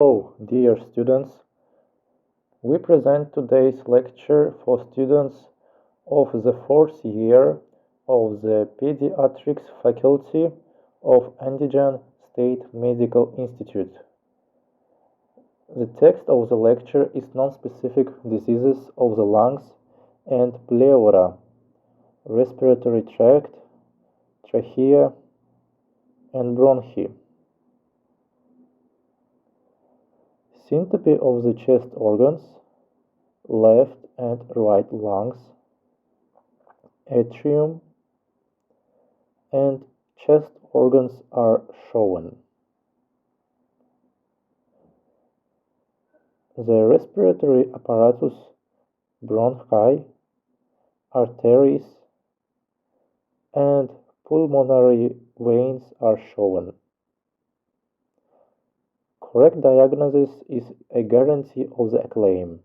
Hello, dear students. We present today's lecture for students of the fourth year of the Pediatrics Faculty of Andijan State Medical Institute. The text of the lecture is Nonspecific diseases of the lungs and pleura, respiratory tract, trachea, and bronchi. Syncope of the chest organs, left and right lungs, atrium, and chest organs are shown. The respiratory apparatus, bronchi, arteries, and pulmonary veins are shown. Correct diagnosis is a guarantee of the acclaim.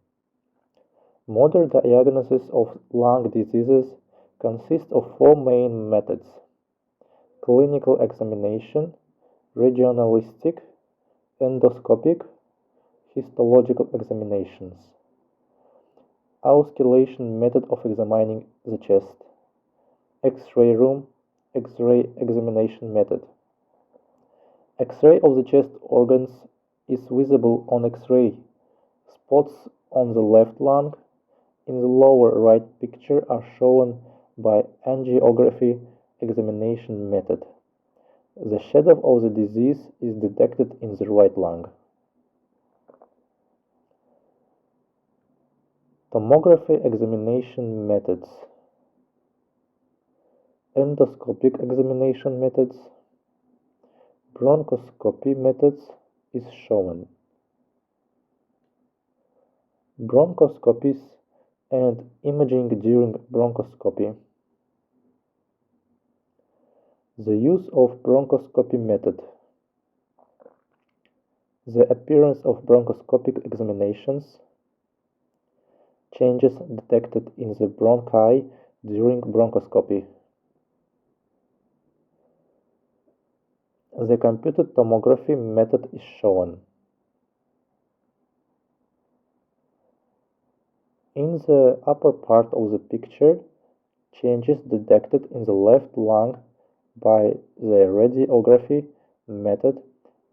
Modern diagnosis of lung diseases consists of four main methods: clinical examination, regionalistic, endoscopic, histological examinations. Auscultation method of examining the chest. X-ray room, X-ray examination method. X-ray of the chest organs is visible on X-ray. Spots on the left lung in the lower right picture are shown by angiography examination method. The shadow of the disease is detected in the right lung. Tomography examination methods. Endoscopic examination methods. Bronchoscopy methods is shown. Bronchoscopies and imaging during bronchoscopy. The use of bronchoscopy method. The appearance of bronchoscopic examinations. Changes detected in the bronchi during bronchoscopy. The computed tomography method is shown. In the upper part of the picture, changes detected in the left lung by the radiography method,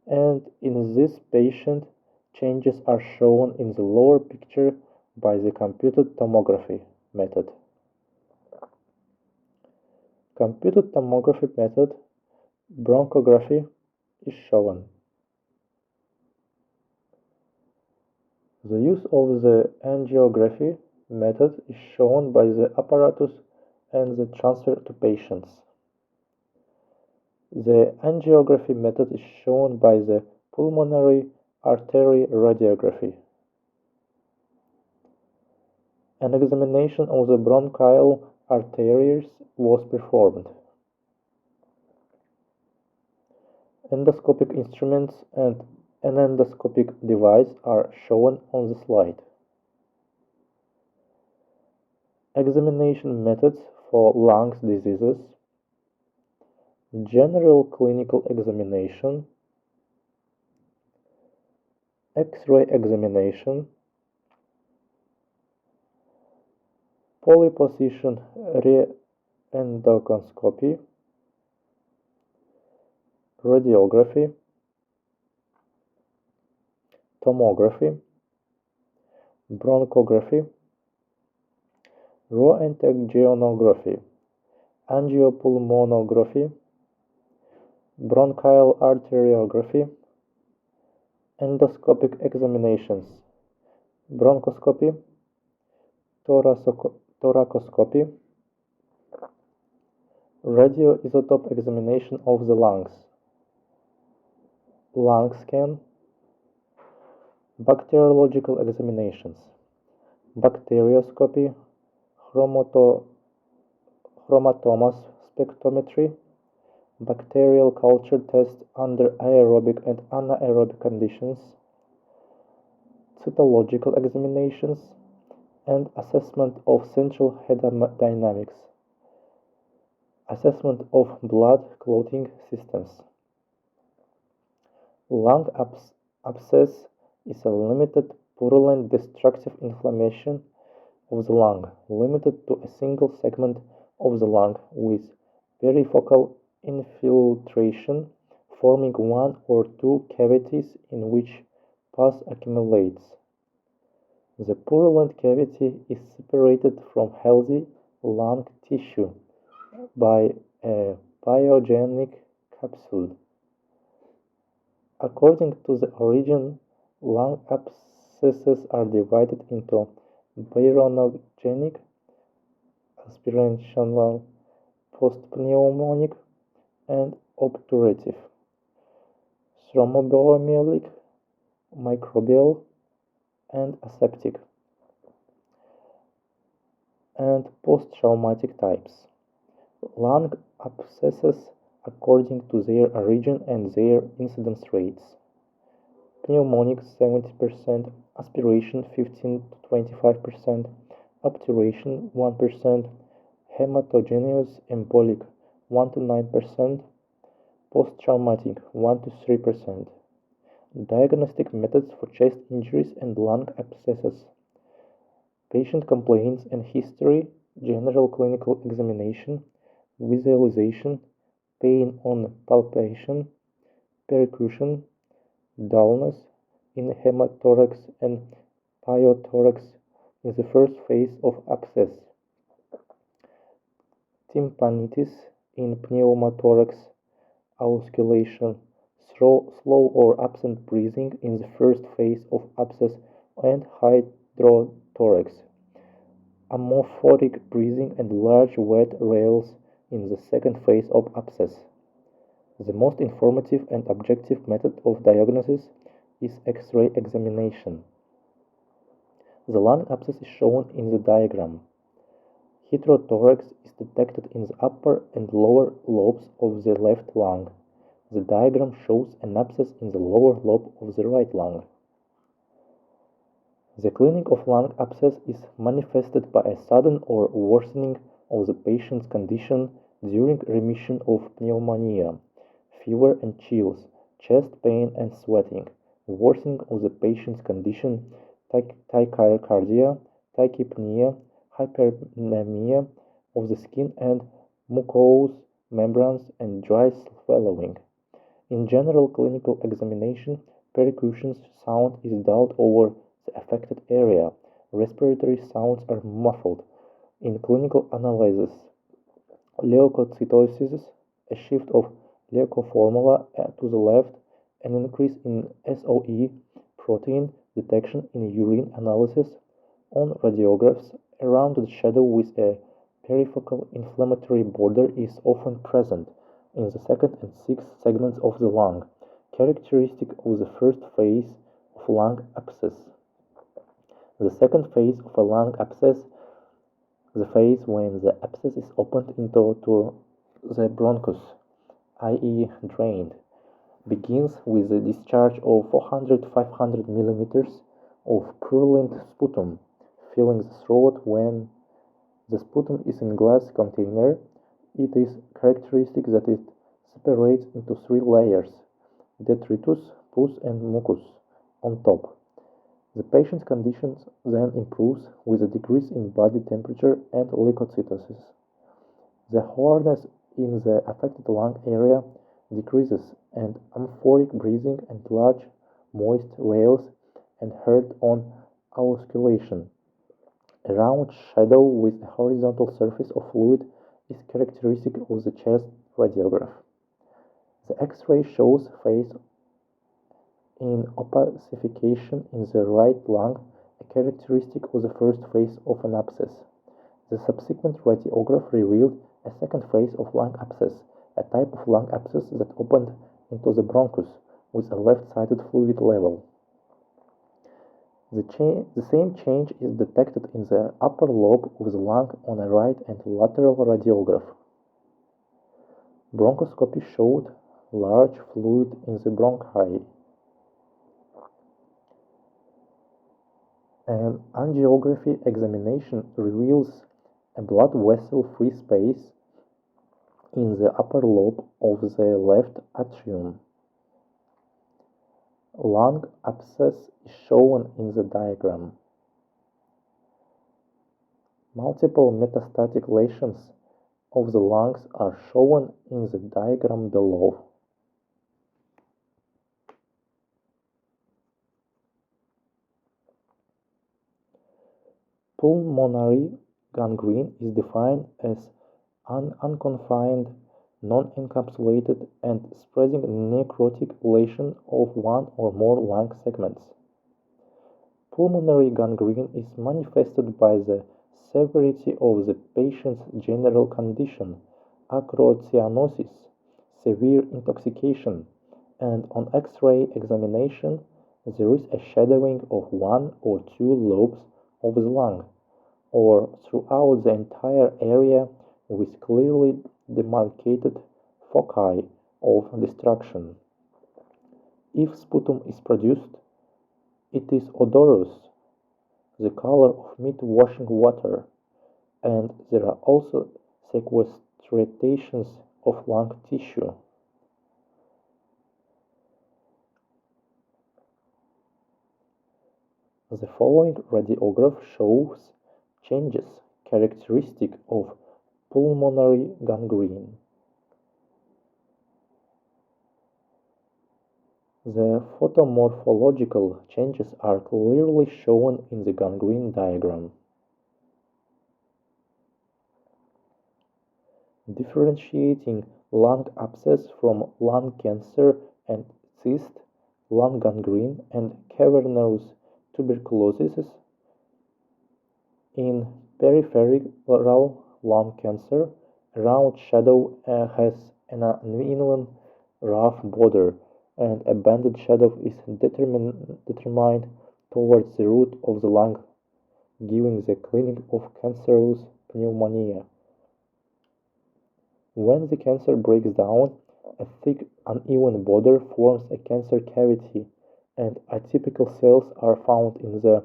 and in this patient, changes are shown in the lower picture by the computed tomography method. Computed tomography method, bronchography, is shown. The use of the angiography method is shown by the apparatus and the transfer to patients. The angiography method is shown by the pulmonary artery radiography. An examination of the bronchial arteries was performed. Endoscopic instruments and an endoscopic device are shown on the slide. Examination methods for lung diseases. General clinical examination. X-ray examination. Polyposition re-endoscopy. Radiography. Tomography, bronchography, roentgenography, angiopulmonography, bronchial arteriography, endoscopic examinations, bronchoscopy, thoracoscopy, radioisotope examination of the lungs, lung scan, bacteriological examinations, bacterioscopy, chromatomass spectrometry, bacterial culture test under aerobic and anaerobic conditions, cytological examinations, and assessment of central hemodynamics, assessment of blood clotting systems. Lung abscess is a limited, purulent, destructive inflammation of the lung, limited to a single segment of the lung with perifocal infiltration, forming one or two cavities in which pus accumulates. The purulent cavity is separated from healthy lung tissue by a pyogenic capsule. According to the origin, lung abscesses are divided into peyronogenic, aspirational, postpneumonic, and obturative, thromboembolic, microbial, and aseptic, and post-traumatic types. Lung abscesses according to their origin and their incidence rates. Pneumonic 70%, aspiration 15 to 25%, obturation 1%, hematogenous embolic 1 to 9%, post-traumatic 1 to 3%. Diagnostic methods for chest injuries and lung abscesses. Patient complaints and history, general clinical examination, visualization, pain on palpation, percussion, dullness in hematothorax and pyothorax in the first phase of abscess, tympanitis in pneumothorax, auscultation, slow or absent breathing in the first phase of abscess and hydrothorax, amorphoric breathing and large wet rales in the second phase of abscess. The most informative and objective method of diagnosis is X-ray examination. The lung abscess is shown in the diagram. Heterothorax is detected in the upper and lower lobes of the left lung. The diagram shows an abscess in the lower lobe of the right lung. The clinic of lung abscess is manifested by a sudden or worsening of the patient's condition during remission of pneumonia, fever and chills, chest pain and sweating, worsening of the patient's condition, tachycardia, tachypnea, hyperemia of the skin and mucous membranes, and dry swallowing. In general clinical examination, percussion sound is dulled over the affected area. Respiratory sounds are muffled. In clinical analysis, leukocytosis, a shift of leukoformula to the left, an increase in SOE protein detection in urine analysis. On radiographs, a rounded shadow with a perifocal inflammatory border is often present in the second and sixth segments of the lung, characteristic of the first phase of lung abscess. The second phase of a lung abscess, the phase when the abscess is opened into the bronchus, i.e. drained, begins with the discharge of 400-500 millimeters of purulent sputum, filling the throat. When the sputum is in glass container, it is characteristic that it separates into three layers: detritus, pus, and mucus on top. The patient's condition then improves with a decrease in body temperature and leukocytosis. The hardness in the affected lung area decreases, and amorphoric breathing and large moist rales are heard on auscultation. A round shadow with a horizontal surface of fluid is characteristic of the chest radiograph. The X-ray shows phase in opacification in the right lung, a characteristic of the first phase of an abscess. The subsequent radiograph revealed a second phase of lung abscess, a type of lung abscess that opened into the bronchus with a left-sided fluid level. The same change is detected in the upper lobe of the lung on a right and lateral radiograph. Bronchoscopy showed large fluid in the bronchi. An angiography examination reveals a blood vessel-free space in the upper lobe of the left atrium. Lung abscess is shown in the diagram. Multiple metastatic lesions of the lungs are shown in the diagram below. Pulmonary gangrene is defined as an unconfined, non-encapsulated, and spreading necrotic lesion of one or more lung segments. Pulmonary gangrene is manifested by the severity of the patient's general condition, acrocyanosis, severe intoxication, and on X-ray examination there is a shadowing of one or two lobes of the lung, or throughout the entire area with clearly demarcated foci of destruction. If sputum is produced, it is odorous, the color of meat washing water, and there are also sequestrations of lung tissue. The following radiograph shows changes characteristic of pulmonary gangrene. The photomorphological changes are clearly shown in the gangrene diagram. Differentiating lung abscess from lung cancer and cyst, lung gangrene, and cavernous tuberculosis. In peripheral lung cancer, a round shadow has an uneven rough border, and a banded shadow is determined towards the root of the lung, giving the clinic of cancerous pneumonia. When the cancer breaks down, a thick, uneven border forms a cancer cavity, and atypical cells are found in the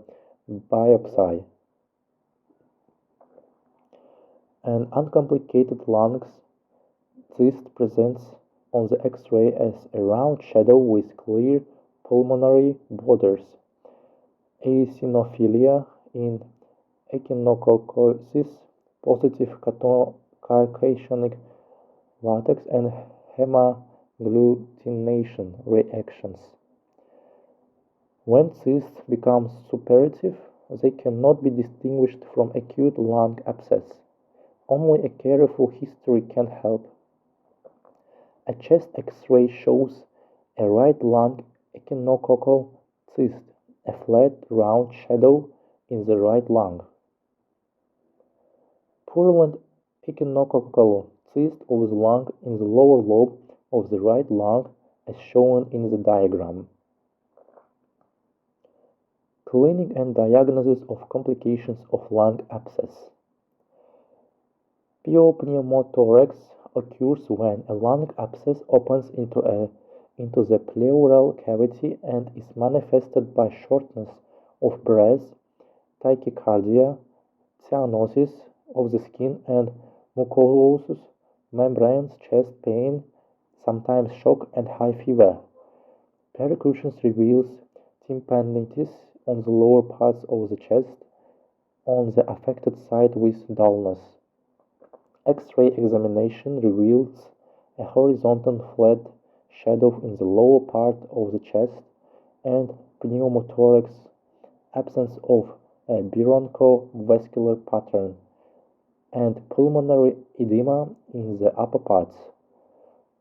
biopsy. An uncomplicated lung cyst presents on the X-ray as a round shadow with clear pulmonary borders. Eosinophilia in echinococcosis, positive cationic latex, and hemagglutination reactions. When cysts become suppurative, they cannot be distinguished from acute lung abscess. Only a careful history can help. A chest X-ray shows a right lung echinococcal cyst, a flat, round shadow in the right lung. Purulent echinococcal cyst of the lung in the lower lobe of the right lung, as shown in the diagram. Clinic and diagnosis of complications of lung abscess. Pneumothorax occurs when a lung abscess opens into the pleural cavity and is manifested by shortness of breath, tachycardia, cyanosis of the skin and mucous membranes, chest pain, sometimes shock and high fever. Percussion reveals tympanitis on the lower parts of the chest, on the affected side with dullness. X-ray examination reveals a horizontal flat shadow in the lower part of the chest and pneumothorax, absence of a broncho-vascular pattern, and pulmonary edema in the upper parts.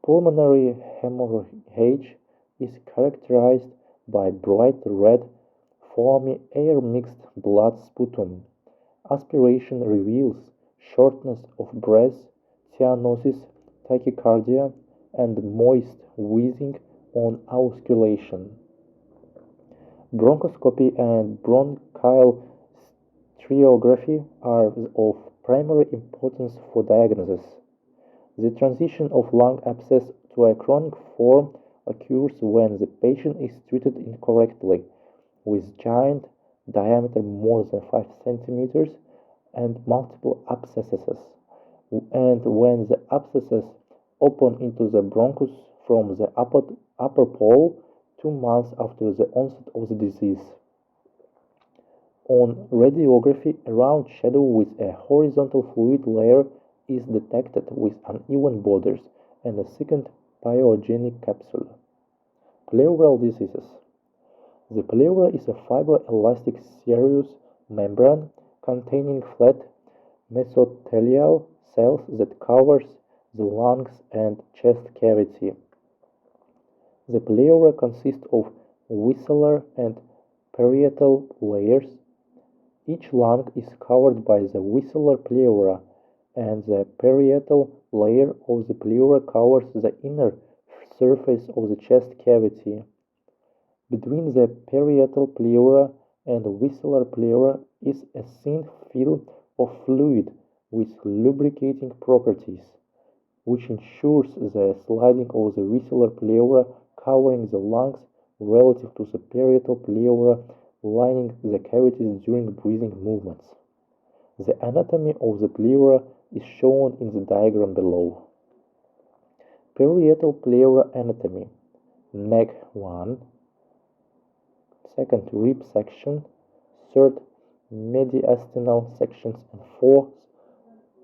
Pulmonary hemorrhage is characterized by bright red, foamy air-mixed blood sputum. Aspiration reveals shortness of breath, cyanosis, tachycardia, and moist wheezing on auscultation. Bronchoscopy and bronchial stereography are of primary importance for diagnosis. The transition of lung abscess to a chronic form occurs when the patient is treated incorrectly, with giant diameter more than 5 centimeters and multiple abscesses, and when the abscesses open into the bronchus from the upper pole 2 months after the onset of the disease. On radiography, a round shadow with a horizontal fluid layer is detected with uneven borders and a second pyogenic capsule. Pleural diseases. The pleura is a fibroelastic serous membrane containing flat mesothelial cells that covers the lungs and chest cavity. The pleura consists of visceral and parietal layers. Each lung is covered by the visceral pleura, and the parietal layer of the pleura covers the inner surface of the chest cavity. Between the parietal pleura and the visceral pleura is a thin film of fluid with lubricating properties, which ensures the sliding of the visceral pleura covering the lungs relative to the parietal pleura lining the cavities during breathing movements. The anatomy of the pleura is shown in the diagram below. Parietal pleura anatomy: neck 1, second rib section, third mediastinal sections, and fourth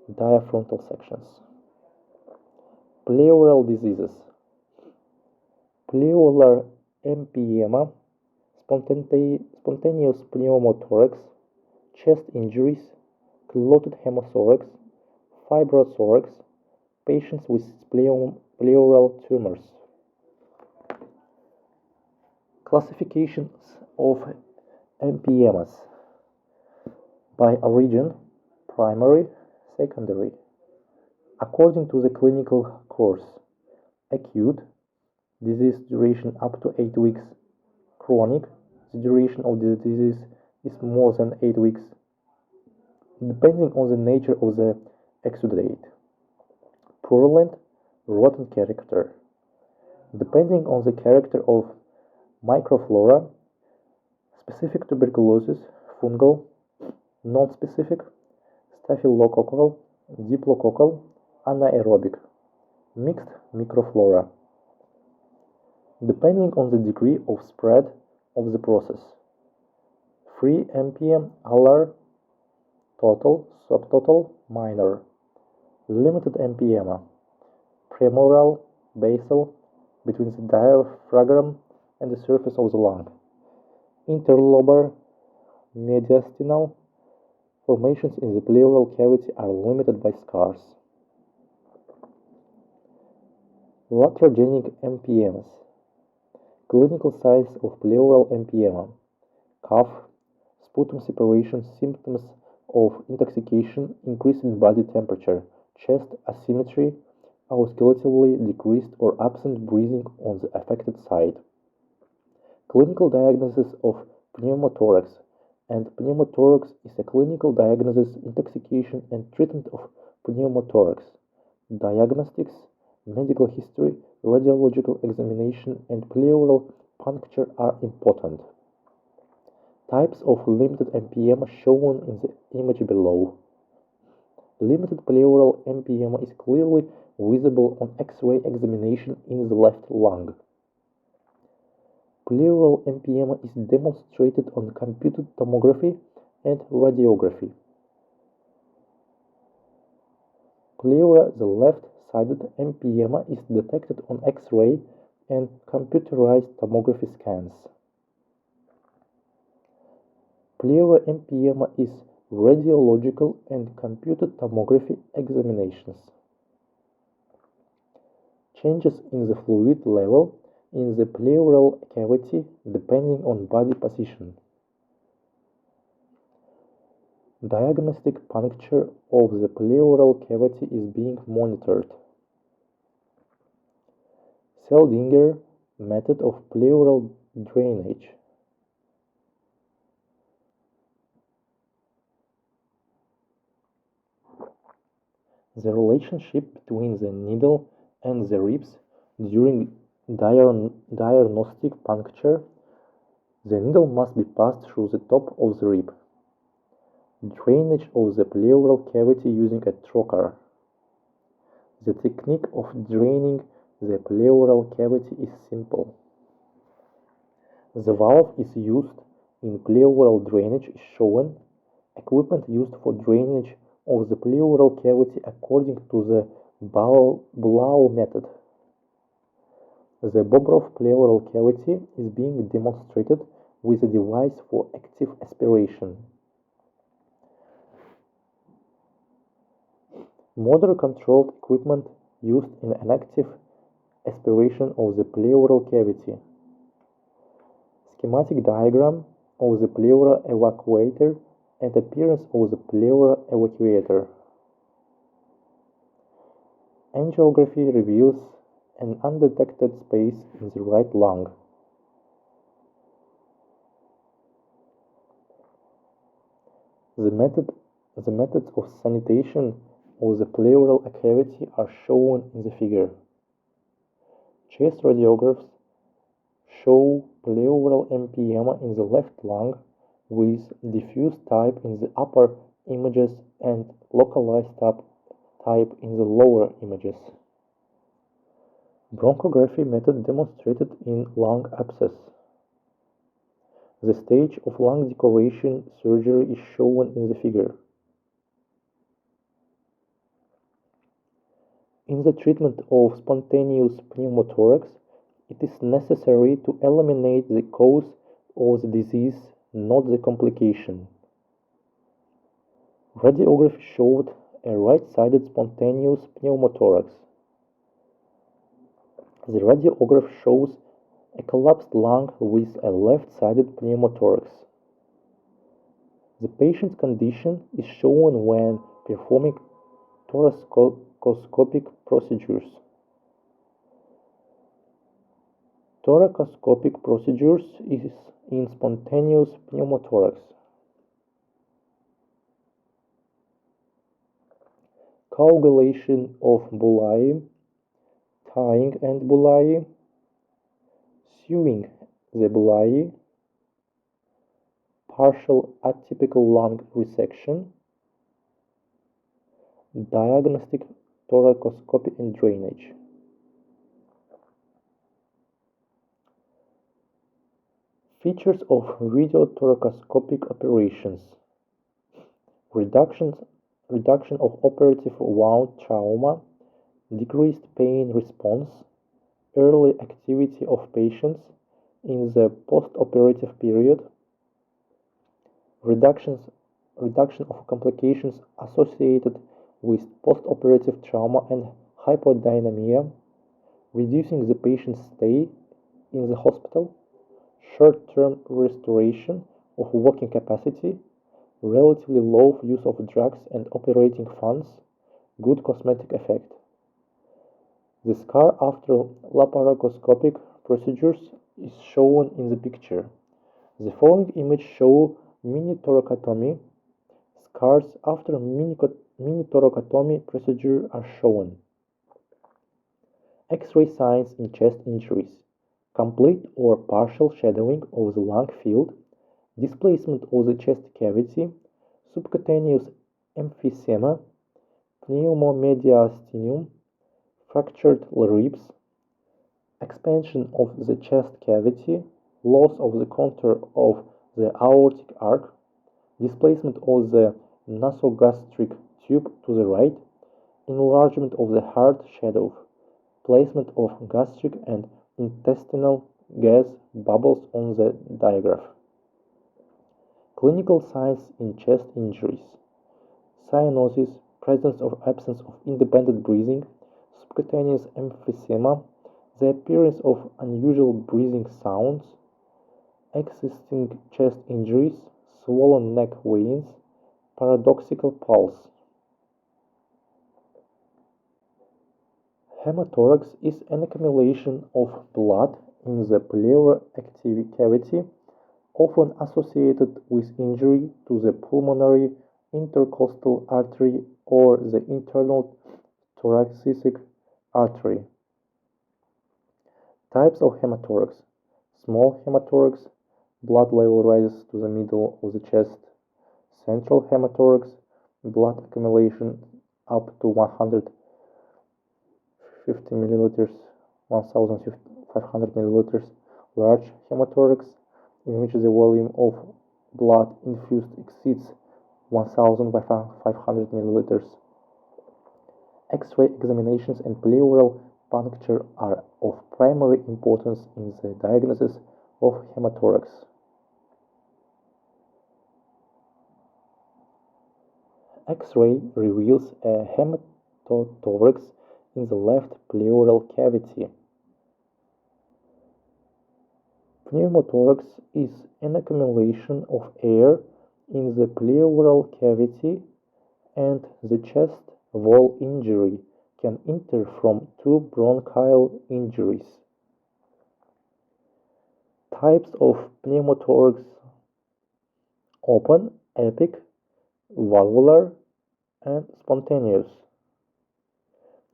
diaphragmal sections. Pleural diseases: pleural empyema, spontaneous pneumothorax, chest injuries, clotted hemothorax, fibrothorax, patients with pleural tumors. Classifications of empyemas: by origin, primary, secondary. According to the clinical course: acute, disease duration up to 8 weeks; chronic, the duration of the disease is more than 8 weeks, depending on the nature of the exudate. Purulent, rotten character, depending on the character of microflora: specific tuberculosis, fungal; non-specific, staphylococcal, diplococcal, anaerobic; mixed microflora, depending on the degree of spread of the process. Free MPM alar, total, subtotal, minor. Limited empyema: premoral, basal, between the diaphragm and the surface of the lung. Interlobar, mediastinal. Formations in the pleural cavity are limited by scars. Iatrogenic empyemas. Clinical signs of pleural empyema: cough, sputum separation, symptoms of intoxication, increase in body temperature, chest asymmetry, auscultatively decreased or absent breathing on the affected side. Clinical diagnosis of pneumothorax, and pneumothorax is a clinical diagnosis, intoxication, and treatment of pneumothorax. Diagnostics, medical history, radiological examination, and pleural puncture are important. Types of limited empyema shown in the image below. Limited pleural empyema is clearly visible on X-ray examination in the left lung. Pleural empyema is demonstrated on computed tomography and radiography. Pleura, the left-sided empyema, is detected on X-ray and computerized tomography scans. Pleura empyema is radiological and computed tomography examinations. Changes in the fluid level in the pleural cavity depending on body position. Diagnostic puncture of the pleural cavity is being monitored. Seldinger method of pleural drainage. The relationship between the needle and the ribs during diagnostic puncture: the needle must be passed through the top of the rib. Drainage of the pleural cavity using a trocar. The technique of draining the pleural cavity is simple. The valve is used in pleural drainage is shown. Equipment used for drainage of the pleural cavity according to the Blau method. The Bobrov pleural cavity is being demonstrated with a device for active aspiration. Motor-controlled equipment used in an active aspiration of the pleural cavity. Schematic diagram of the pleura evacuator and appearance of the pleura evacuator. Angiography reveals an undetected space in the right lung. The methods of sanitation of the pleural cavity are shown in the figure. Chest radiographs show pleural empyema in the left lung with diffuse type in the upper images and localized type in the lower images. Bronchography method demonstrated in lung abscess. The stage of lung decoration surgery is shown in the figure. In the treatment of spontaneous pneumothorax, it is necessary to eliminate the cause of the disease, not the complication. Radiography showed a right-sided spontaneous pneumothorax. The radiograph shows a collapsed lung with a left-sided pneumothorax. The patient's condition is shown when performing thoracoscopic procedures. Thoracoscopic procedures is in spontaneous pneumothorax. Coagulation of bullae, tying and bullae, sewing the bullae, partial atypical lung resection, diagnostic thoracoscopy and drainage. Features of videothoracoscopic operations. Reduction of operative wound trauma, decreased pain response, early activity of patients in the post-operative period, reduction of complications associated with post-operative trauma and hypodynamia, reducing the patient's stay in the hospital, short-term restoration of working capacity, relatively low use of drugs and operating funds, good cosmetic effect. The scar after laparoscopic procedures is shown in the picture. The following image show mini-thoracotomy. Scars after mini-thoracotomy procedure are shown. X-ray signs in chest injuries. Complete or partial shadowing of the lung field, displacement of the chest cavity, subcutaneous emphysema, pneumomediastinum, fractured ribs, expansion of the chest cavity, loss of the contour of the aortic arc, displacement of the nasogastric tube to the right, enlargement of the heart shadow, placement of gastric and intestinal gas bubbles on the diagram. Clinical signs in chest injuries. Cyanosis, presence or absence of independent breathing, subcutaneous emphysema, the appearance of unusual breathing sounds, existing chest injuries, swollen neck veins, paradoxical pulse. Hemothorax is an accumulation of blood in the pleural cavity, often associated with injury to the pulmonary intercostal artery or the internal thoracic artery. Types of hemothorax. Small hemothorax, blood level rises to the middle of the chest. Central hemothorax, blood accumulation up to 150 milliliters, 1500 milliliters. Large hemothorax, in which the volume of blood infused exceeds 1,500 milliliters. X-ray examinations and pleural puncture are of primary importance in the diagnosis of pneumothorax. X-ray reveals a pneumothorax in the left pleural cavity. Pneumothorax is an accumulation of air in the pleural cavity, and the chest wall injury can inter from two bronchial injuries. Types of pneumothorax: open, epic, valvular, and spontaneous.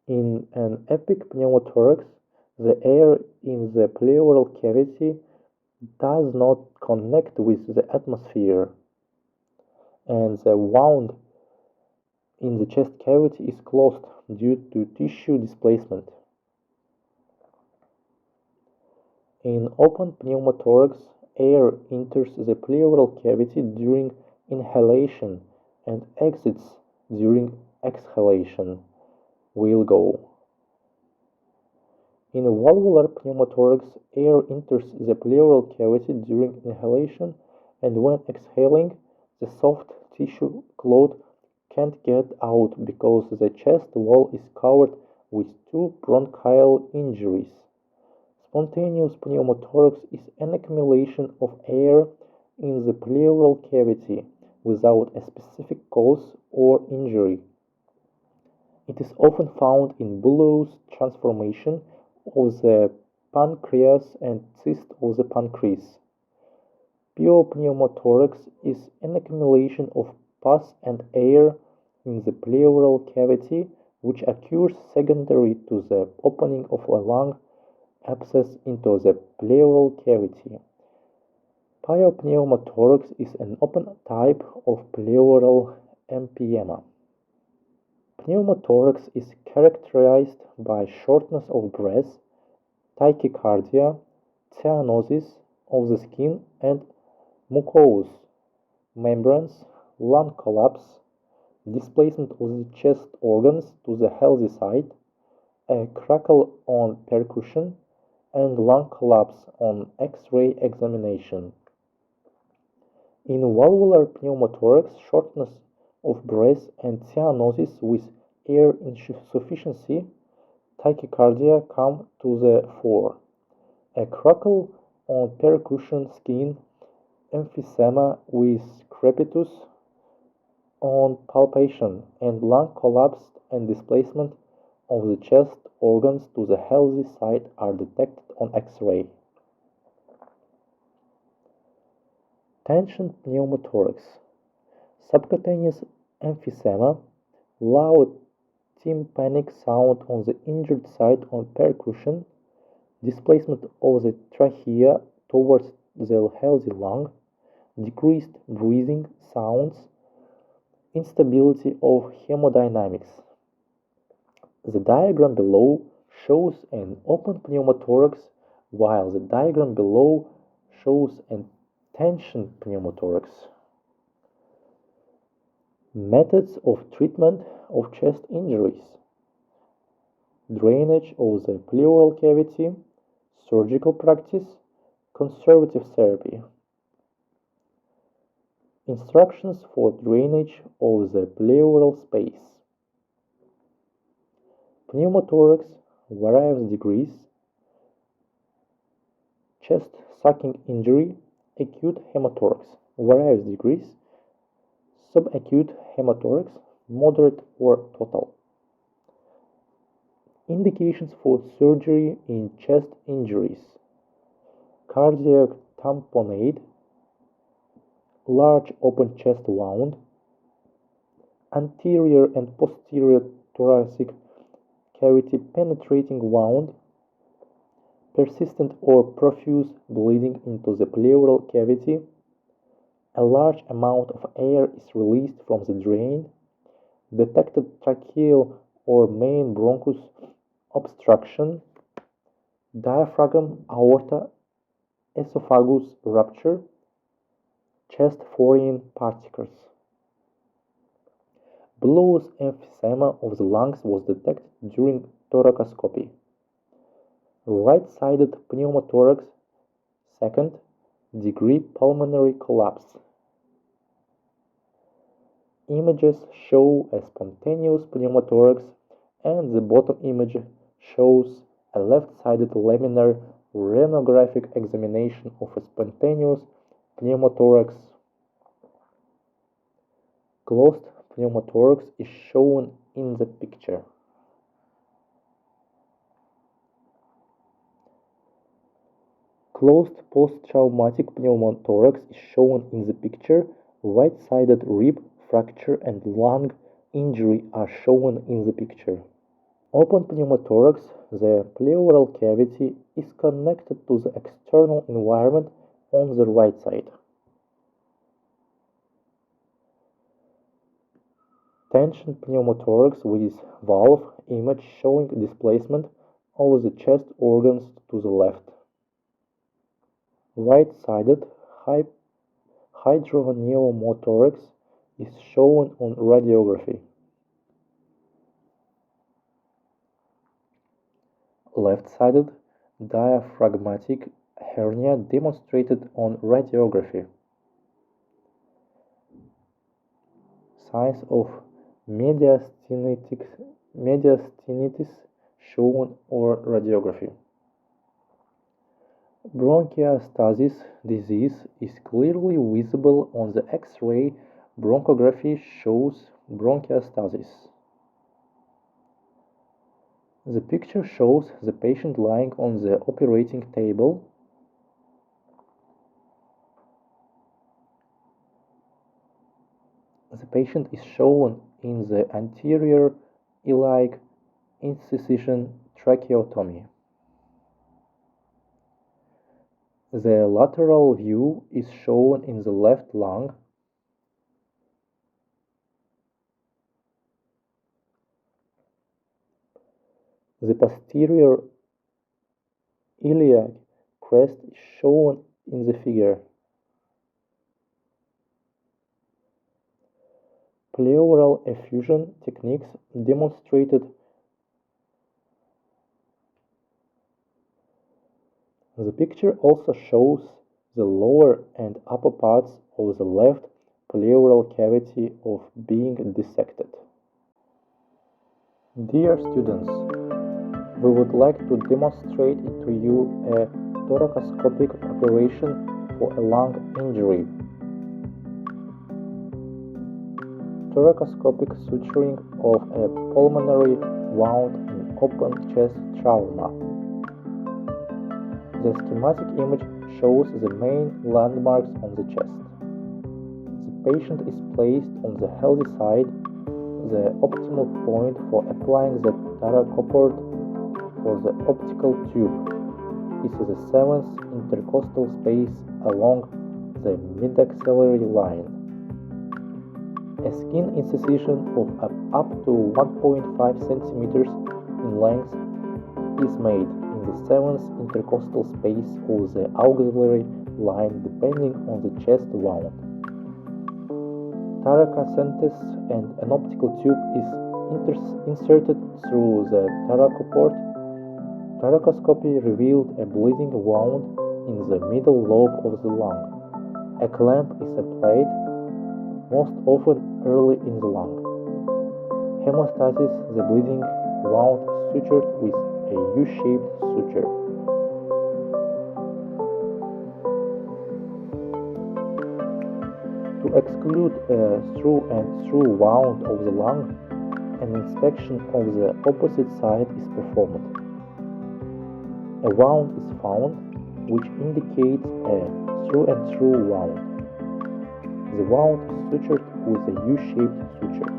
In an epic pneumothorax, the air in the pleural cavity does not connect with the atmosphere, and the wound in the chest cavity is closed due to tissue displacement. In open pneumothorax, air enters the pleural cavity during inhalation and exits during exhalation. Will go. In a valvular pneumothorax, air enters the pleural cavity during inhalation, and when exhaling, the soft tissue cloth can't get out because the chest wall is covered with two bronchial injuries. Spontaneous pneumothorax is an accumulation of air in the pleural cavity without a specific cause or injury. It is often found in bullous transformation of the pancreas and cyst of the pancreas. Pneumothorax is an accumulation of pus and air in the pleural cavity, which occurs secondary to the opening of a lung abscess into the pleural cavity. Pneumothorax is an open type of pleural empyema. Pneumothorax is characterized by shortness of breath, tachycardia, cyanosis of the skin and mucous membranes, lung collapse, displacement of the chest organs to the healthy side, a crackle on percussion, and lung collapse on X-ray examination. In valvular pneumothorax, shortness of breath and cyanosis with air insufficiency, tachycardia come to the fore. A crackle on percussion skin, emphysema with crepitus on palpation, and lung collapse and displacement of the chest organs to the healthy side are detected on X-ray. Tension pneumothorax. Subcutaneous emphysema, loud tympanic sound on the injured side on percussion, displacement of the trachea towards the healthy lung, decreased breathing sounds, instability of hemodynamics. The diagram below shows an open pneumothorax, while the diagram below shows a tension pneumothorax. Methods of treatment of chest injuries: drainage of the pleural cavity, surgical practice, conservative therapy. Instructions for drainage of the pleural space. Pneumothorax, various degrees. Chest sucking injury, acute hemothorax, various degrees. Subacute hemothorax, moderate or total. Indications for surgery in chest injuries: cardiac tamponade, large open chest wound, anterior and posterior thoracic cavity penetrating wound, persistent or profuse bleeding into the pleural cavity, a large amount of air is released from the drain, detected tracheal or main bronchus obstruction, diaphragm, aorta, esophagus rupture, chest foreign particles. Bullous emphysema of the lungs was detected during thoracoscopy. Right-sided pneumothorax, second-degree pulmonary collapse. Images show a spontaneous pneumothorax, and the bottom image shows a left-sided laminar rhenographic examination of a spontaneous pneumothorax. Closed pneumothorax is shown in the picture. Closed post-traumatic pneumothorax is shown in the picture. Right-sided rib fracture and lung injury are shown in the picture. Open pneumothorax, the pleural cavity is connected to the external environment on the right side. Tension pneumothorax with valve image showing displacement of the chest organs to the left. Right-sided hydropneumothorax is shown on radiography. Left-sided diaphragmatic hernia demonstrated on radiography. Signs of mediastinitis shown on radiography. Bronchiectasis disease is clearly visible on the X-ray. Bronchography shows bronchiectasis. The picture shows the patient lying on the operating table. The patient is shown in the anterior iliac incision tracheotomy. The lateral view is shown in the left lung. The posterior iliac crest is shown in the figure. Pleural effusion techniques demonstrated. The picture also shows the lower and upper parts of the left pleural cavity of being dissected. Dear students, we would like to demonstrate to you a thoracoscopic operation for a lung injury. Thoracoscopic suturing of a pulmonary wound in open chest trauma. The schematic image shows the main landmarks on the chest. The patient is placed on the healthy side. The optimal point for applying the thoracoport for the optical tube is the 7th intercostal space along the midmaxillary line. A skin incision of up to 1.5 cm in length is made in the 7th intercostal space of the auxiliary line depending on the chest wound. Thoracentesis and an optical tube is inserted through the thoracoport. Thoracoscopy revealed a bleeding wound in the middle lobe of the lung. A clamp is applied, most often early in the lung. Hemostasis, the bleeding wound is sutured with a U-shaped suture. To exclude a through wound of the lung, an inspection of the opposite side is performed. A wound is found, which indicates a through wound. The wound is sutured with a U-shaped suture.